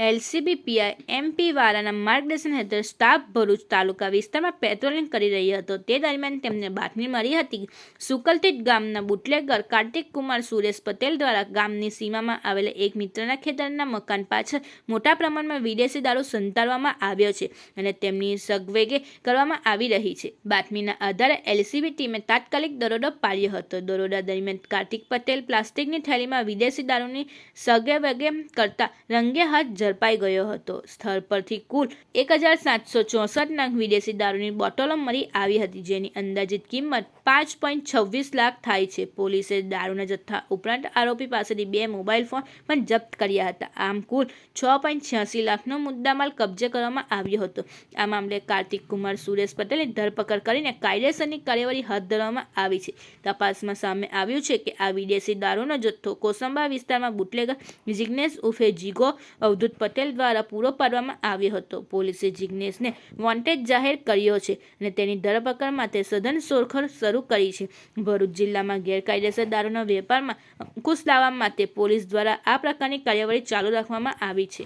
LCB PI MP વાળાના માર્ગદર્શન હેઠળ staff Bharuch તાલુકા વિસ્તારમાં પેટ્રોલિંગ કરી રહ્યો હતો. તે દરમિયાન તેમને બાતમી મળી હતી કે સુકલતીટ ગામના બુટલેગર કાર્તિક કુમાર સુરેશ પટેલ દ્વારા ગામની સીમામાં આવેલા એક મિત્રના ખેતરના મકાન પાછળ મોટા પ્રમાણમાં વિદેશી દારૂ સંતાડવામાં આવ્યો છે અને તેમની સગવેગે કરવામાં આવી રહી છે. બાતમીના આધારે એલસીબી ટીમે તાત્કાલિક દરોડો પાડ્યો હતો. દરોડા દરમિયાન કાર્તિક પટેલ પ્લાસ્ટિકની થેલીમાં વિદેશી દારૂની સગવેગે કરતા રંગે હાથ ઝડપાઈ ગયો હતો. સ્થળ પરથી કુલ 1764 નંગ વિદેશી દારૂની બોટલો મળી આવી હતી, જેની અંદાજિત કિંમત 5.26 લાખ થાય છે. પોલીસે દારૂના જથ્થા ઉપરાંત આરોપી પાસેથી 2 મોબાઈલ ફોન પણ જપ્ત કર્યા હતા. આમ કુલ 6.86 લાખનો મુદ્દામાલ કબજે કરવામાં આવ્યો હતો. આ મામલે કાર્તિક કુમાર સુરેશ પટેલની ધરપકડ કરીને કાયદેસરની કાર્યવાહી હાથ ધરવામાં આવી છે. તપાસમાં સામે આવ્યું છે કે આ વિદેશી દારૂનો જથ્થો કોસંબા વિસ્તારમાં બુટલેગર જિગ્નેશ ઉર્ફે જીગો અવધૂત પટેલ દ્વારા પૂરો પાડવામાં આવ્યો હતો. પોલીસે જિગ્નેશને વોન્ટેડ જાહેર કર્યો છે અને તેની ધરપકડ માટે સઘન શોધખોળ શરૂ કરી છે. ભરૂચ જિલ્લામાં ગેરકાયદેસર દારૂના વેપારમાં અંકુશ લાવવા માટે પોલીસ દ્વારા આ પ્રકારની કાર્યવાહી ચાલુ રાખવામાં આવી છે.